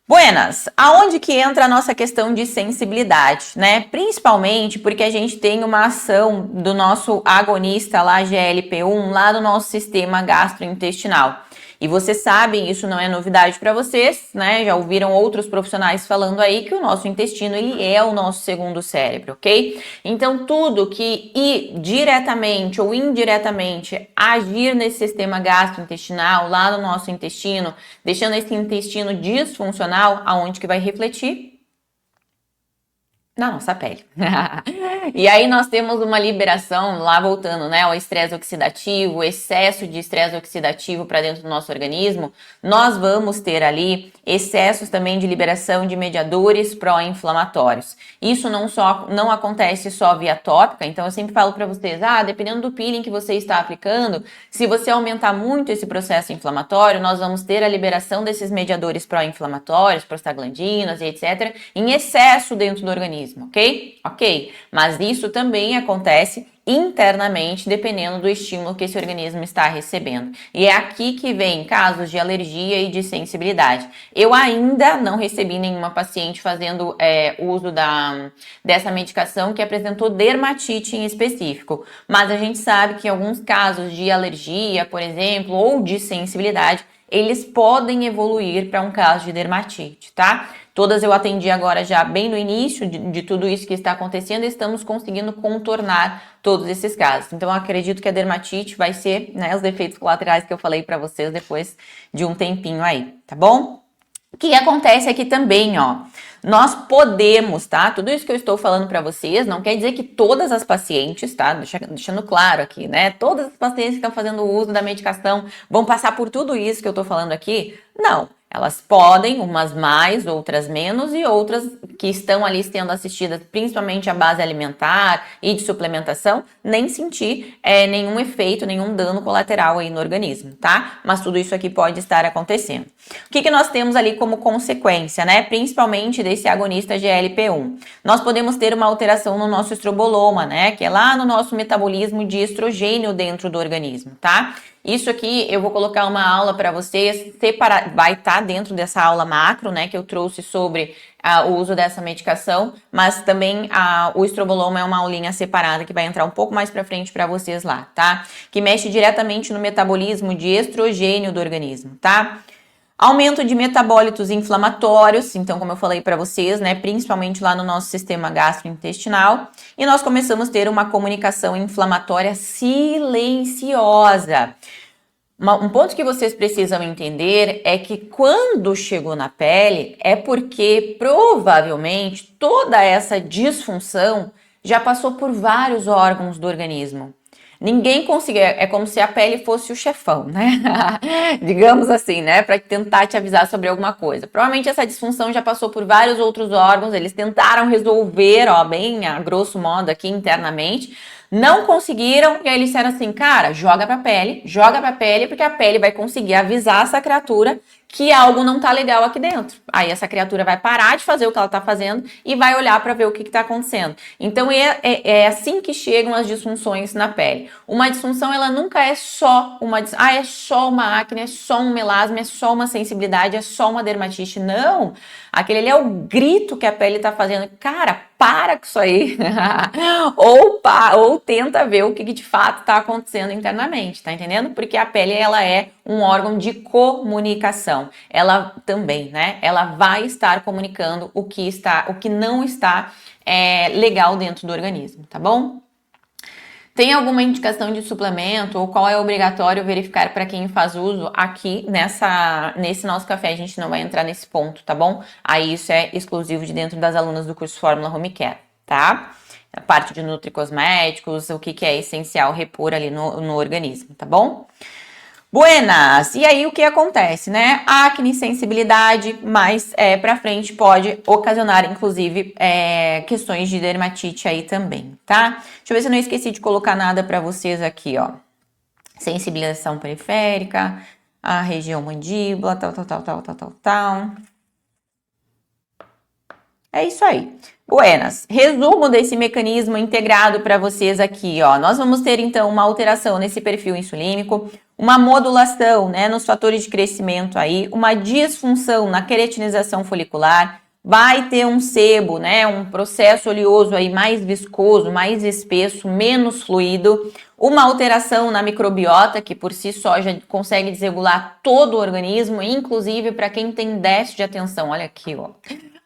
Buenas, aonde que entra a nossa questão de sensibilidade, né? Principalmente porque a gente tem uma ação do nosso agonista lá, GLP-1, lá do nosso sistema gastrointestinal. E vocês sabem, isso não é novidade para vocês, né? Já ouviram outros profissionais falando aí que o nosso intestino, ele é o nosso segundo cérebro, ok? Então, tudo que diretamente ou indiretamente agir nesse sistema gastrointestinal, lá no nosso intestino, deixando esse intestino disfuncional, aonde que vai refletir? Na nossa pele. E aí nós temos uma liberação, lá voltando, né, ao estresse oxidativo, excesso de estresse oxidativo para dentro do nosso organismo, nós vamos ter ali excessos também de liberação de mediadores pró-inflamatórios. Isso não acontece só via tópica, então eu sempre falo para vocês, dependendo do peeling que você está aplicando, se você aumentar muito esse processo inflamatório, nós vamos ter a liberação desses mediadores pró-inflamatórios, prostaglandinas e etc, em excesso dentro do organismo. Ok? Ok. Mas isso também acontece internamente, dependendo do estímulo que esse organismo está recebendo. E é aqui que vem casos de alergia e de sensibilidade. Eu ainda não recebi nenhuma paciente fazendo uso dessa medicação que apresentou dermatite em específico. Mas a gente sabe que em alguns casos de alergia, por exemplo, ou de sensibilidade, eles podem evoluir para um caso de dermatite, tá? Todas eu atendi agora já bem no início de tudo isso que está acontecendo e estamos conseguindo contornar todos esses casos. Então, eu acredito que a dermatite vai ser, né, os efeitos colaterais que eu falei para vocês depois de um tempinho aí, tá bom? O que acontece aqui também, ó, nós podemos, tá? Tudo isso que eu estou falando para vocês não quer dizer que todas as pacientes, tá? Deixando claro aqui, né? Todas as pacientes que estão fazendo o uso da medicação vão passar por tudo isso que eu tô falando aqui? Não. Elas podem, umas mais, outras menos, e outras que estão ali sendo assistidas, principalmente a base alimentar e de suplementação, nem sentir nenhum efeito, nenhum dano colateral aí no organismo, tá? Mas tudo isso aqui pode estar acontecendo. O que nós temos ali como consequência, né? Principalmente desse agonista GLP-1. Nós podemos ter uma alteração no nosso estroboloma, né? Que é lá no nosso metabolismo de estrogênio dentro do organismo, tá? Isso aqui eu vou colocar uma aula para vocês, vai estar dentro dessa aula macro, né, que eu trouxe sobre o uso dessa medicação, mas também o estroboloma é uma aulinha separada que vai entrar um pouco mais para frente para vocês lá, tá? Que mexe diretamente no metabolismo de estrogênio do organismo, tá? Aumento de metabólitos inflamatórios, então como eu falei para vocês, né, principalmente lá no nosso sistema gastrointestinal, e nós começamos a ter uma comunicação inflamatória silenciosa. Um ponto que vocês precisam entender é que quando chegou na pele é porque provavelmente toda essa disfunção já passou por vários órgãos do organismo. Ninguém conseguia, é como se a pele fosse o chefão, né? Digamos assim, né? Para tentar te avisar sobre alguma coisa. Provavelmente essa disfunção já passou por vários outros órgãos, eles tentaram resolver, ó, bem a grosso modo aqui internamente, não conseguiram, e aí eles disseram assim, cara, joga pra pele, porque a pele vai conseguir avisar essa criatura que algo não tá legal aqui dentro. Aí essa criatura vai parar de fazer o que ela tá fazendo e vai olhar para ver o que tá acontecendo. Então é assim que chegam as disfunções na pele. Uma disfunção, ela nunca é só é só uma acne, é só um melasma, é só uma sensibilidade, é só uma dermatite. Não! Aquele ali é o grito que a pele tá fazendo. Cara, para com isso aí. ou tenta ver o que de fato tá acontecendo internamente, tá entendendo? Porque a pele, ela é um órgão de comunicação. Ela também, né? Ela vai estar comunicando o que não está legal dentro do organismo, tá bom? Tem alguma indicação de suplemento ou qual é obrigatório verificar para quem faz uso? Aqui nesse nosso café a gente não vai entrar nesse ponto, tá bom? Aí isso é exclusivo de dentro das alunas do curso Fórmula Home Care, tá? A parte de nutricosméticos, o que é essencial repor ali no organismo, tá bom? Buenas! E aí o que acontece, né? Acne, sensibilidade, mais pra frente pode ocasionar, inclusive, questões de dermatite aí também, tá? Deixa eu ver se eu não esqueci de colocar nada pra vocês aqui, ó. Sensibilização periférica, a região mandíbula, tal. É isso aí. Buenas, resumo desse mecanismo integrado para vocês aqui, ó. Nós vamos ter então uma alteração nesse perfil insulínico, uma modulação, né, nos fatores de crescimento aí, uma disfunção na queratinização folicular, vai ter um sebo, né, um processo oleoso aí mais viscoso, mais espesso, menos fluido, uma alteração na microbiota, que por si só já consegue desregular todo o organismo, inclusive para quem tem déficit de atenção. Olha aqui, ó.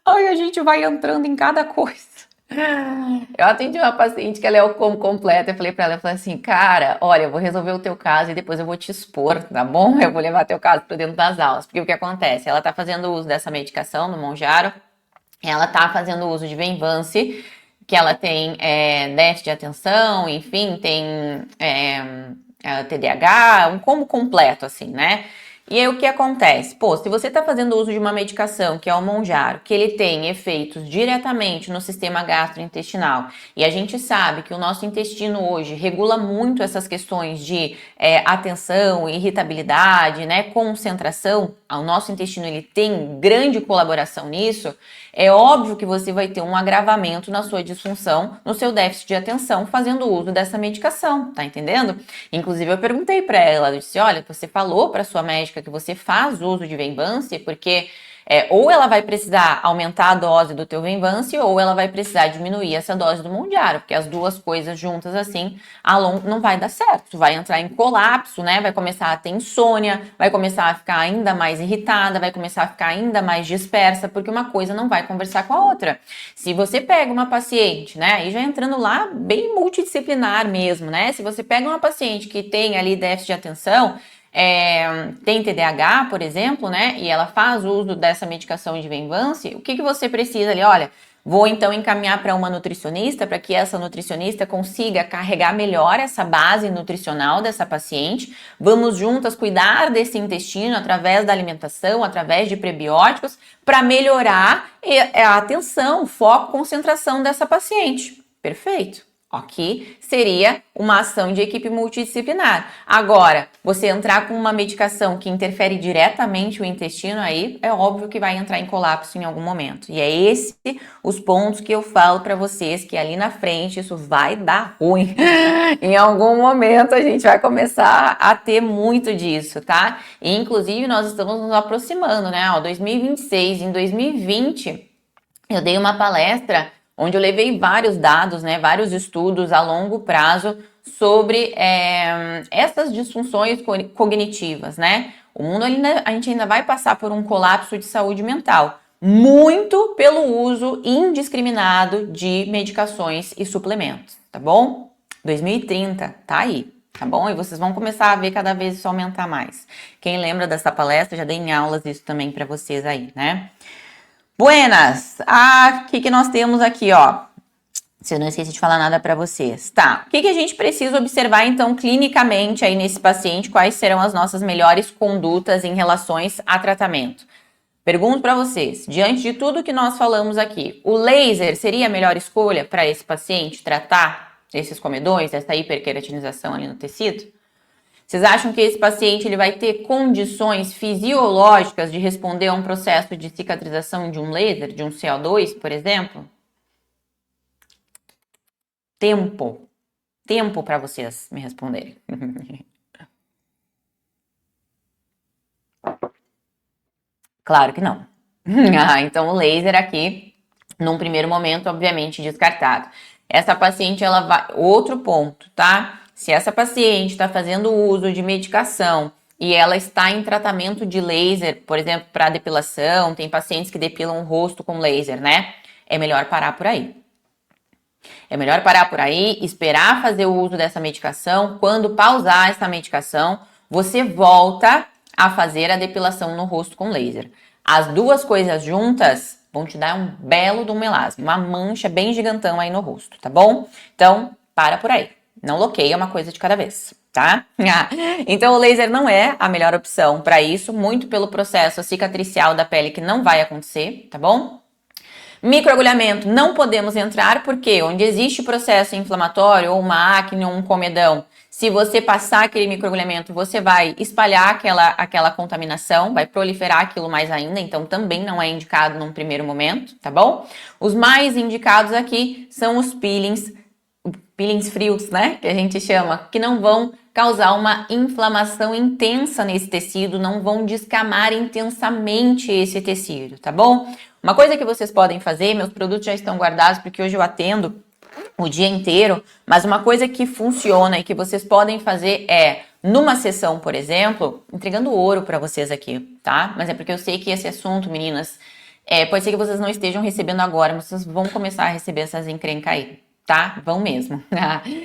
Ai, a gente vai entrando em cada coisa. Eu atendi uma paciente que ela é o como completo. Eu falei pra ela, eu falei assim, cara, olha, eu vou resolver o teu caso e depois eu vou te expor, tá bom? Eu vou levar teu caso pra dentro das aulas. Porque o que acontece? Ela tá fazendo uso dessa medicação no Monjaro, ela tá fazendo uso de Venvance, que ela tem déficit de atenção, enfim, tem TDAH, um combo completo, assim, né? E aí o que acontece? Pô, se você está fazendo uso de uma medicação, que é o Monjaro, que ele tem efeitos diretamente no sistema gastrointestinal, e a gente sabe que o nosso intestino hoje regula muito essas questões de atenção, irritabilidade, né, concentração, o nosso intestino ele tem grande colaboração nisso, é óbvio que você vai ter um agravamento na sua disfunção, no seu déficit de atenção, fazendo uso dessa medicação, tá entendendo? Inclusive eu perguntei para ela, eu disse, olha, você falou para sua médica que você faz uso de Venvance, porque ou ela vai precisar aumentar a dose do teu Venvance, ou ela vai precisar diminuir essa dose do Monjaro, porque as duas coisas juntas assim, a longo não vai dar certo. Tu vai entrar em colapso, né? Vai começar a ter insônia, vai começar a ficar ainda mais irritada, vai começar a ficar ainda mais dispersa, porque uma coisa não vai conversar com a outra. Se você pega uma paciente, né? Aí já entrando lá bem multidisciplinar mesmo, né? Se você pega uma paciente que tem ali déficit de atenção, tem TDAH, por exemplo, né? E ela faz uso dessa medicação de Venvance, o que você precisa ali? Olha, vou então encaminhar para uma nutricionista para que essa nutricionista consiga carregar melhor essa base nutricional dessa paciente. Vamos juntas cuidar desse intestino através da alimentação, através de prebióticos, para melhorar a atenção, foco, concentração dessa paciente. Perfeito. Ok? Seria uma ação de equipe multidisciplinar. Agora, você entrar com uma medicação que interfere diretamente o intestino, aí é óbvio que vai entrar em colapso em algum momento. E é esse os pontos que eu falo para vocês, que ali na frente isso vai dar ruim. Em algum momento a gente vai começar a ter muito disso, tá? E, inclusive, nós estamos nos aproximando, né? 2026, em 2020, eu dei uma palestra onde eu levei vários dados, né, vários estudos a longo prazo sobre essas disfunções cognitivas, né? O mundo ainda, a gente ainda vai passar por um colapso de saúde mental, muito pelo uso indiscriminado de medicações e suplementos, tá bom? 2030, tá aí. Tá bom? E vocês vão começar a ver cada vez isso aumentar mais. Quem lembra dessa palestra, já dei em aulas isso também para vocês aí, né? Buenas! O que nós temos aqui, ó? Se eu não esqueci de falar nada para vocês. Tá, o que a gente precisa observar, então, clinicamente aí nesse paciente? Quais serão as nossas melhores condutas em relações a tratamento? Pergunto para vocês, diante de tudo que nós falamos aqui, o laser seria a melhor escolha para esse paciente tratar esses comedões, essa hiperqueratinização ali no tecido? Vocês acham que esse paciente ele vai ter condições fisiológicas de responder a um processo de cicatrização de um laser, de um CO2, por exemplo? Tempo. Tempo para vocês me responderem. Claro que não. Então o laser aqui, num primeiro momento, obviamente descartado. Essa paciente, ela vai... Outro ponto, tá? Se essa paciente está fazendo uso de medicação e ela está em tratamento de laser, por exemplo, para depilação, tem pacientes que depilam o rosto com laser, né? É melhor parar por aí. É melhor parar por aí, esperar fazer o uso dessa medicação. Quando pausar essa medicação, você volta a fazer a depilação no rosto com laser. As duas coisas juntas vão te dar um belo do melasma, uma mancha bem gigantão aí no rosto, tá bom? Então, para por aí. Não bloqueia, uma coisa de cada vez, tá? Então, o laser não é a melhor opção para isso, muito pelo processo cicatricial da pele que não vai acontecer, tá bom? Microagulhamento não podemos entrar porque onde existe processo inflamatório ou uma acne ou um comedão, se você passar aquele microagulhamento, você vai espalhar aquela contaminação, vai proliferar aquilo mais ainda, então também não é indicado num primeiro momento, tá bom? Os mais indicados aqui são os peelings peelings frios, né? Que a gente chama, que não vão causar uma inflamação intensa nesse tecido, não vão descamar intensamente esse tecido, tá bom? Uma coisa que vocês podem fazer, meus produtos já estão guardados porque hoje eu atendo o dia inteiro, mas uma coisa que funciona e que vocês podem fazer é, numa sessão, por exemplo, entregando ouro para vocês aqui, tá? Mas é porque eu sei que esse assunto, meninas, pode ser que vocês não estejam recebendo agora, mas vocês vão começar a receber essas encrencas aí, tá? Vão mesmo.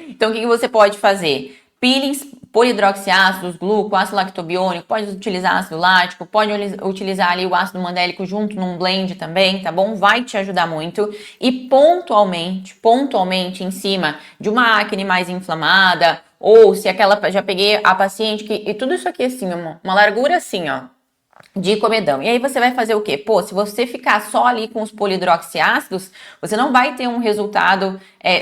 Então, o que você pode fazer? Peelings, polidroxiácidos, gluco, ácido lactobiônico, pode utilizar ácido lático, pode utilizar ali o ácido mandélico junto num blend também, tá bom? Vai te ajudar muito. E pontualmente em cima de uma acne mais inflamada, ou se aquela, já peguei a paciente que, e tudo isso aqui assim, uma largura assim, ó, de comedão. E aí você vai fazer o quê? Pô, se você ficar só ali com os polidroxiácidos, você não vai ter um resultado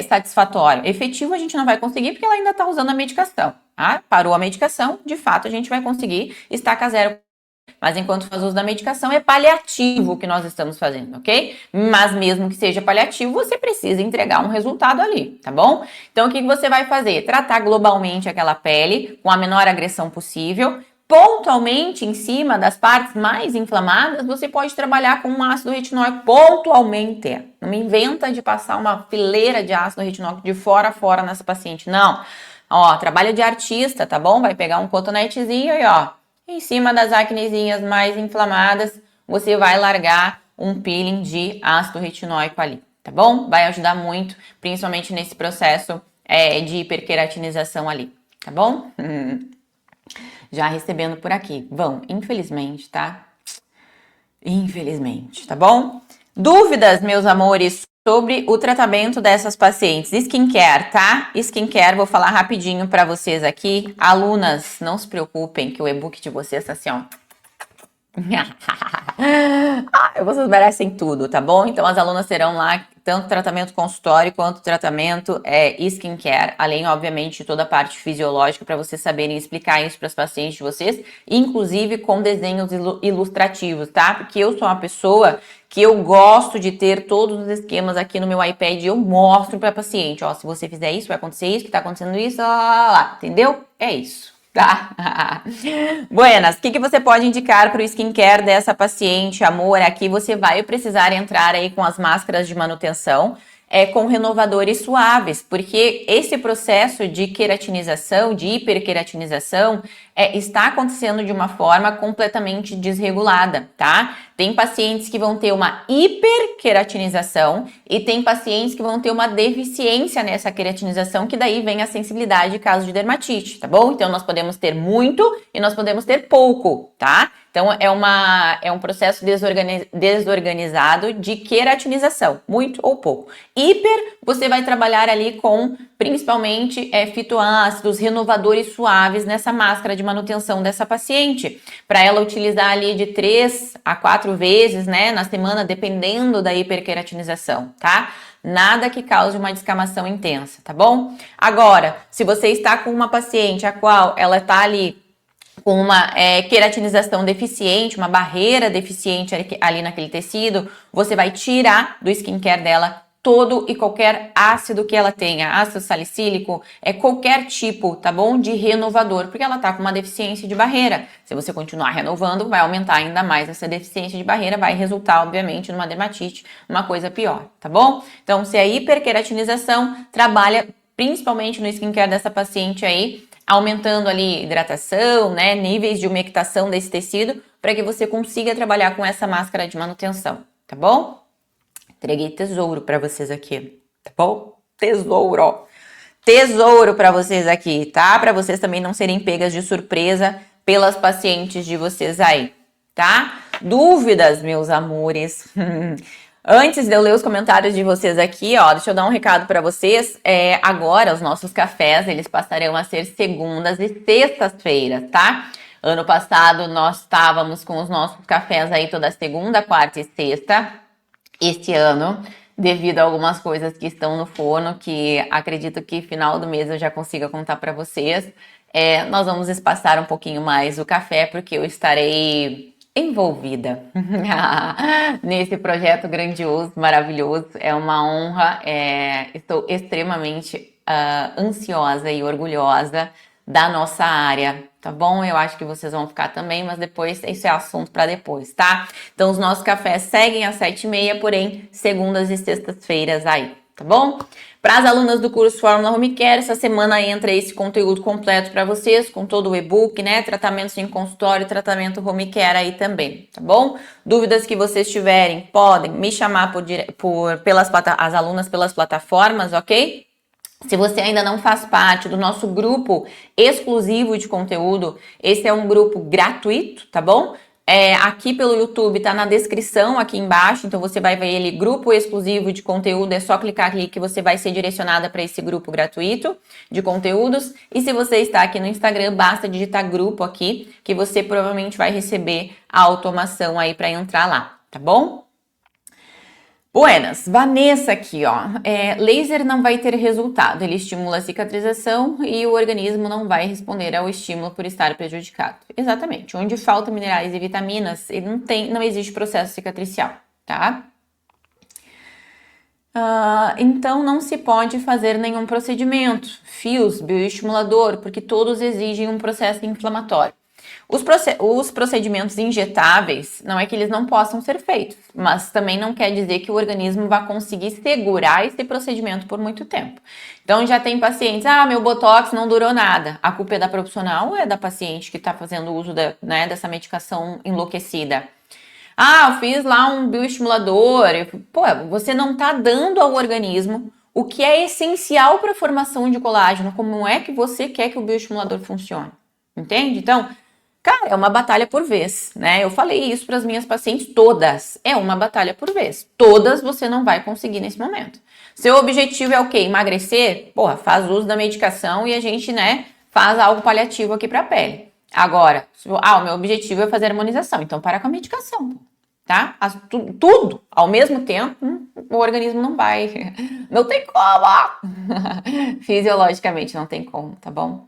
satisfatório. Efetivo a gente não vai conseguir porque ela ainda está usando a medicação. Tá? Parou a medicação, de fato a gente vai conseguir estaca zero. Mas enquanto faz uso da medicação, é paliativo o que nós estamos fazendo, ok? Mas mesmo que seja paliativo, você precisa entregar um resultado ali, tá bom? Então, o que você vai fazer? Tratar globalmente aquela pele com a menor agressão possível. Pontualmente, em cima das partes mais inflamadas, você pode trabalhar com um ácido retinóico pontualmente. Não me inventa de passar uma fileira de ácido retinóico de fora a fora nessa paciente, não. Ó, trabalho de artista, tá bom? Vai pegar um cotonetezinho e ó, em cima das acnezinhas mais inflamadas, você vai largar um peeling de ácido retinóico ali, tá bom? Vai ajudar muito, principalmente nesse processo de hiperqueratinização ali, tá bom? Já recebendo por aqui. Vão, infelizmente, tá? Infelizmente, tá bom? Dúvidas, meus amores, sobre o tratamento dessas pacientes? Skincare, tá? Skincare, vou falar rapidinho para vocês aqui. Alunas, não se preocupem que o e-book de vocês tá assim, ó. Vocês merecem tudo, tá bom? Então as alunas terão lá tanto tratamento consultório quanto tratamento skincare, além, obviamente, de toda a parte fisiológica para vocês saberem explicar isso para as pacientes de vocês, inclusive com desenhos ilustrativos, tá? Porque eu sou uma pessoa que eu gosto de ter todos os esquemas aqui no meu iPad e eu mostro para a paciente, ó, se você fizer isso, vai acontecer isso, que tá acontecendo isso, lá, entendeu? É isso. Tá? Buenas, o que você pode indicar para o skincare dessa paciente, amor? Aqui você vai precisar entrar aí com as máscaras de manutenção, com renovadores suaves, porque esse processo de queratinização, de hiperqueratinização, está acontecendo de uma forma completamente desregulada, tá? Tem pacientes que vão ter uma hiperqueratinização e tem pacientes que vão ter uma deficiência nessa queratinização, que daí vem a sensibilidade em caso de dermatite, tá bom? Então, nós podemos ter muito e nós podemos ter pouco, tá? Então, é um processo desorganizado de queratinização, muito ou pouco. Hiper, você vai trabalhar ali com, principalmente, fitoácidos, renovadores suaves nessa máscara de manutenção dessa paciente, para ela utilizar ali de 3 a 4 vezes, né, na semana, dependendo da hiperqueratinização, tá? Nada que cause uma descamação intensa, tá bom? Agora, se você está com uma paciente a qual ela tá ali com uma queratinização deficiente, uma barreira deficiente ali naquele tecido, você vai tirar do skincare dela todo e qualquer ácido que ela tenha, ácido salicílico, qualquer tipo, tá bom? De renovador, porque ela tá com uma deficiência de barreira. Se você continuar renovando, vai aumentar ainda mais essa deficiência de barreira, vai resultar, obviamente, numa dermatite, uma coisa pior, tá bom? Então, se a hiperqueratinização trabalha principalmente no skincare dessa paciente aí, aumentando ali hidratação, né, níveis de umectação desse tecido, para que você consiga trabalhar com essa máscara de manutenção, tá bom? Entreguei tesouro para vocês aqui, tá bom? Tesouro! Tesouro para vocês aqui, tá? Para vocês também não serem pegas de surpresa pelas pacientes de vocês aí, tá? Dúvidas, meus amores? Antes de eu ler os comentários de vocês aqui, ó, deixa eu dar um recado para vocês. Agora, os nossos cafés, eles passarão a ser segundas e sextas-feiras, tá? Ano passado, nós estávamos com os nossos cafés aí toda segunda, quarta e sexta. Este ano, devido a algumas coisas que estão no forno, que acredito que final do mês eu já consiga contar para vocês, nós vamos espaçar um pouquinho mais o café, porque eu estarei envolvida nesse projeto grandioso, maravilhoso. É uma honra, estou extremamente ansiosa e orgulhosa da nossa área, tá bom? Eu acho que vocês vão ficar também, mas depois, isso é assunto para depois, tá? Então, os nossos cafés seguem às 7h30, porém, segundas e sextas-feiras aí, tá bom? Para as alunas do curso Fórmula Home Care, essa semana entra esse conteúdo completo para vocês, com todo o e-book, né? Tratamentos em consultório, tratamento Home Care aí também, tá bom? Dúvidas que vocês tiverem, podem me chamar as alunas pelas plataformas, ok? Se você ainda não faz parte do nosso grupo exclusivo de conteúdo, esse é um grupo gratuito, tá bom? Aqui pelo YouTube, tá na descrição aqui embaixo, então você vai ver ele, grupo exclusivo de conteúdo, é só clicar ali que você vai ser direcionada para esse grupo gratuito de conteúdos. E se você está aqui no Instagram, basta digitar grupo aqui, que você provavelmente vai receber a automação aí para entrar lá, tá bom? Buenas, Vanessa aqui, ó. Laser não vai ter resultado, ele estimula a cicatrização e o organismo não vai responder ao estímulo por estar prejudicado. Exatamente, onde falta minerais e vitaminas, ele não existe processo cicatricial, tá? Então não se pode fazer nenhum procedimento, fios, bioestimulador, porque todos exigem um processo inflamatório. Os procedimentos injetáveis, não é que eles não possam ser feitos, mas também não quer dizer que o organismo vai conseguir segurar esse procedimento por muito tempo. Então já tem pacientes, meu botox não durou nada. A culpa é da profissional ou é da paciente que está fazendo uso dessa medicação enlouquecida? Eu fiz lá um bioestimulador. Você não está dando ao organismo o que é essencial para a formação de colágeno. Como é que você quer que o bioestimulador funcione? Entende? Então, cara, é uma batalha por vez, né? Eu falei isso para as minhas pacientes todas. É uma batalha por vez. Todas você não vai conseguir nesse momento. Seu objetivo é o quê? Emagrecer? Faz uso da medicação e a gente, né, faz algo paliativo aqui para a pele. Agora, o meu objetivo é fazer harmonização. Então, para com a medicação, tá? Tudo ao mesmo tempo, o organismo não vai. Não tem como! Fisiologicamente não tem como, tá bom?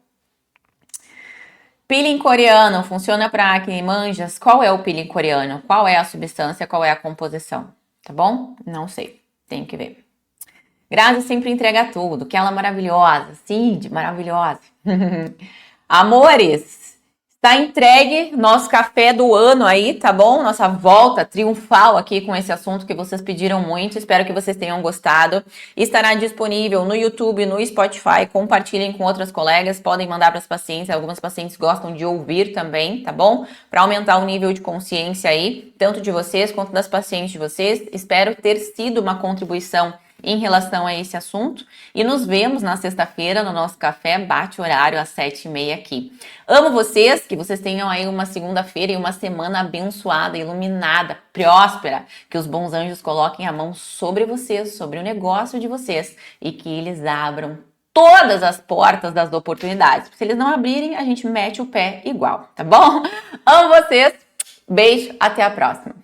Peeling coreano funciona para acne e manchas? Qual é o peeling coreano? Qual é a substância? Qual é a composição? Tá bom? Não sei. Tem que ver. Grazi sempre entrega tudo. Que ela é maravilhosa. Cid, maravilhosa. Amores, está entregue nosso café do ano aí, tá bom? Nossa volta triunfal aqui com esse assunto que vocês pediram muito. Espero que vocês tenham gostado. Estará disponível no YouTube, no Spotify. Compartilhem com outras colegas. Podem mandar para as pacientes. Algumas pacientes gostam de ouvir também, tá bom? Para aumentar o nível de consciência aí, tanto de vocês quanto das pacientes de vocês. Espero ter sido uma contribuição em relação a esse assunto. E nos vemos na sexta-feira no nosso café, bate horário às 7h30 aqui. Amo vocês, que vocês tenham aí uma segunda-feira e uma semana abençoada, iluminada, próspera, que os bons anjos coloquem a mão sobre vocês, sobre o negócio de vocês e que eles abram todas as portas das oportunidades. Se eles não abrirem, a gente mete o pé igual, tá bom? Amo vocês, beijo, até a próxima.